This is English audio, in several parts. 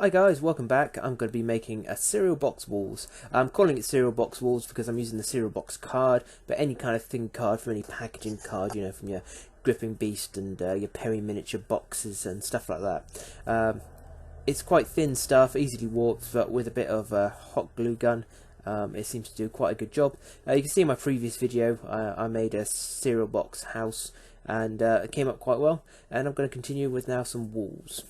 Hi guys, welcome back. I'm going to be making a cereal box walls. I'm calling it cereal box walls because I'm using the cereal box card, but any kind of thin card from any packaging card, you know, from your Gripping Beast and your Perry miniature boxes and stuff like that. It's quite thin stuff, easily warped, but with a bit of a hot glue gun, it seems to do quite a good job. You can see in my previous video, I made a cereal box house, and it came up quite well, and I'm going to continue with now some walls.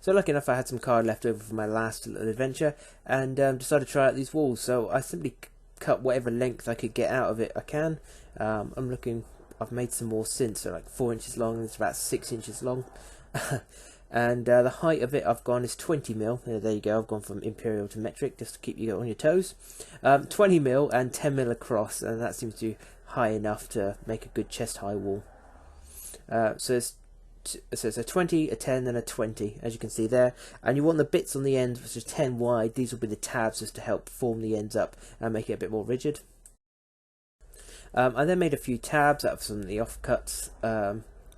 So lucky enough I had some card left over from my last little adventure and decided to try out these walls. So I simply cut whatever length I could get out of it I can. I've made some more since, so like 4 inches long and it's about 6 inches long. And the height of it I've gone is 20 mil. There you go, I've gone from imperial to metric just to keep you on your toes. 20 mil and 10 mil across, and that seems to be high enough to make a good chest high wall. So it's a 20, a 10 and a 20, as you can see there, and you want the bits on the end which is 10 wide. These will be the tabs just to help form the ends up and make it a bit more rigid. I then made a few tabs out of some of the offcuts.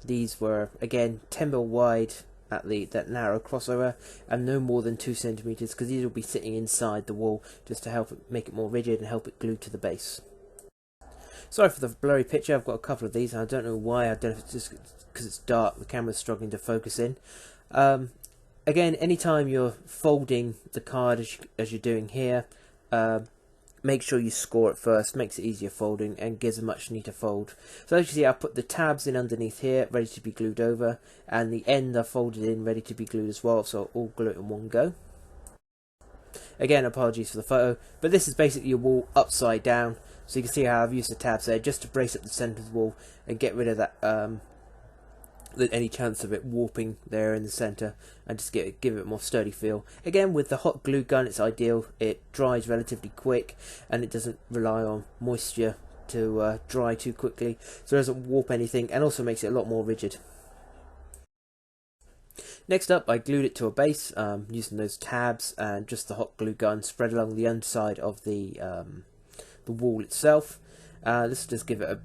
These were again 10 mil wide at that narrow crossover and no more than 2 centimeters, because these will be sitting inside the wall just to help it make it more rigid and help it glue to the base. Sorry for the blurry picture, I've got a couple of these and I don't know why. I don't know if it's just because it's dark, the camera's struggling to focus in. Again, anytime you're folding the card as you're doing here, make sure you score it first. Makes it easier folding and gives a much neater fold. So as you see, I put the tabs in underneath here ready to be glued over, and the end I folded in ready to be glued as well, so I'll all glue it in one go. Again, apologies for the photo, but this is basically your wall upside down. So you can see how I've used the tabs there just to brace up the centre of the wall and get rid of that any chance of it warping there in the centre, and just give it a more sturdy feel. Again, with the hot glue gun it's ideal. It dries relatively quick and it doesn't rely on moisture to dry too quickly, so it doesn't warp anything, and also makes it a lot more rigid. Next up, I glued it to a base using those tabs and just the hot glue gun spread along the underside of the wall itself. This will just give it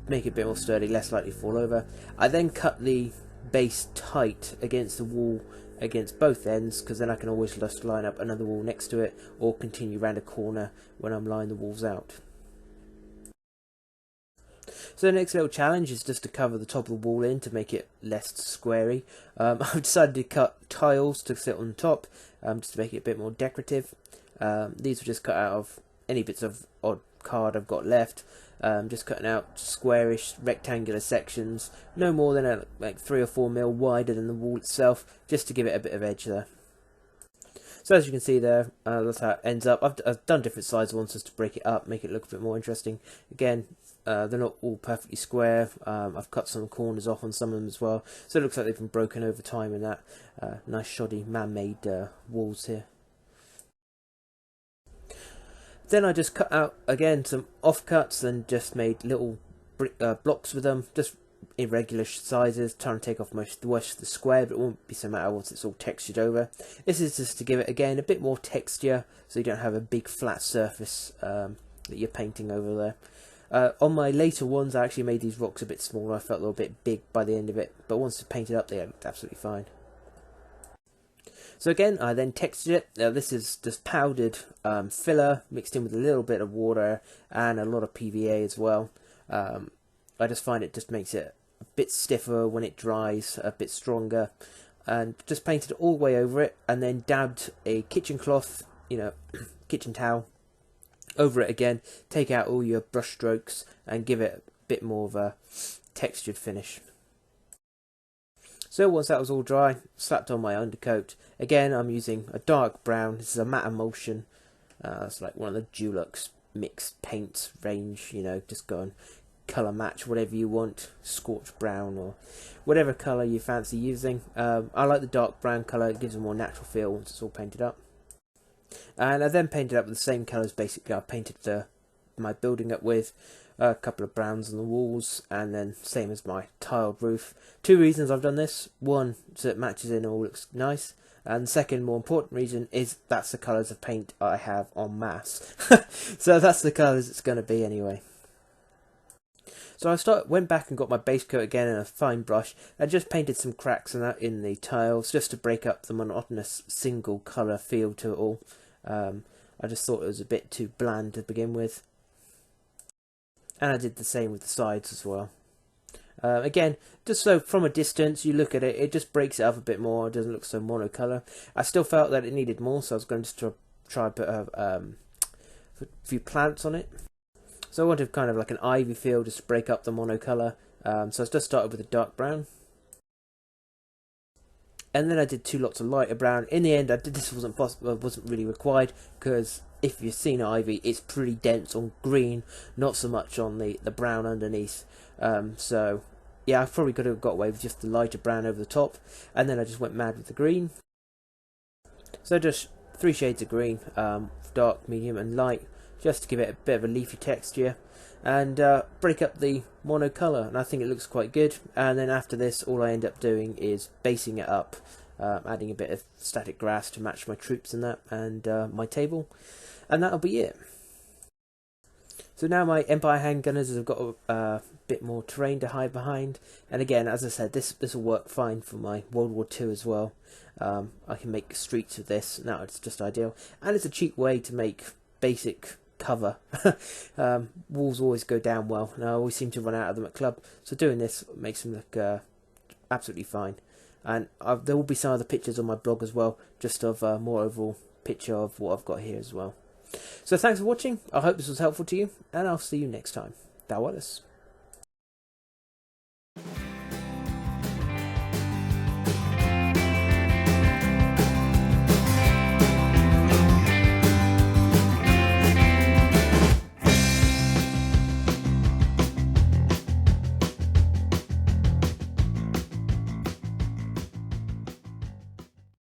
make it a bit more sturdy, less likely to fall over. I then cut the base tight against the wall, against both ends, because then I can always just line up another wall next to it or continue around a corner when I'm lining the walls out. So the next little challenge is just to cover the top of the wall in to make it less squarey. I've decided to cut tiles to sit on top, just to make it a bit more decorative. These were just cut out of any bits of odd card I've got left. Just cutting out squarish rectangular sections, no more than like 3 or 4 mil wider than the wall itself, just to give it a bit of edge there. So as you can see there, that's how it ends up. I've done different size ones just to break it up, make it look a bit more interesting. Again, they're not all perfectly square. I've cut some corners off on some of them as well, so it looks like they've been broken over time in that nice shoddy man-made walls here. Then I just cut out again some offcuts and just made little blocks with them, just irregular sizes, trying to take off most of the square, but it won't be so matter once it's all textured over. This is just to give it again a bit more texture, so you don't have a big flat surface that you're painting over there. On my later ones I actually made these rocks a bit smaller. I felt a little bit big by the end of it, but once it's painted up they looked absolutely fine. So again, I then textured it. This is just powdered filler mixed in with a little bit of water and a lot of PVA as well. I just find it just makes it a bit stiffer when it dries, a bit stronger, and just painted all the way over it, and then dabbed a kitchen cloth, kitchen towel over it again. Take out all your brush strokes and give it a bit more of a textured finish. So once that was all dry, slapped on my undercoat. Again, I'm using a dark brown. This is a matte emulsion. It's like one of the Dulux mixed paints range. Just go and colour match whatever you want, scorched brown or whatever colour you fancy using. I like the dark brown colour. It gives a more natural feel once it's all painted up. And I then painted up with the same colours basically I painted my building up with. A couple of browns on the walls, and then same as my tiled roof. 2 reasons I've done this. One, so it matches in and all looks nice, and the second, more important reason, is that's the colours of paint I have en masse. So that's the colours it's going to be anyway. So went back and got my base coat again and a fine brush. I just painted some cracks in the tiles just to break up the monotonous single colour feel to it all. I just thought it was a bit too bland to begin with. And I did the same with the sides as well. Again, just so from a distance you look at it, it just breaks it up a bit more. It doesn't look so monocolour. I still felt that it needed more, so I was going to try and put a few plants on it. So I wanted kind of like an ivy feel just to break up the monocolour. So I just started with a dark brown. And then I did 2 lots of lighter brown. In the end, this wasn't really required, because if you've seen ivy, it's pretty dense on green, not so much on the brown underneath. So yeah, I probably could have got away with just the lighter brown over the top, and then I just went mad with the green. So just 3 shades of green, dark, medium and light, just to give it a bit of a leafy texture and break up the monocolour, and I think it looks quite good. And then after this, all I end up doing is basing it up, adding a bit of static grass to match my troops and that, and my table, and that'll be it. So now my Empire handgunners have got a bit more terrain to hide behind, and again, as I said, this will work fine for my World War II as well. I can make streets with this. Now it's just ideal, and it's a cheap way to make basic cover. Walls always go down well, and I always seem to run out of them at club, so doing this makes them look absolutely fine. And there will be some other pictures on my blog as well, just of a more overall picture of what I've got here as well. So thanks for watching. I hope this was helpful to you, and I'll see you next time. That was.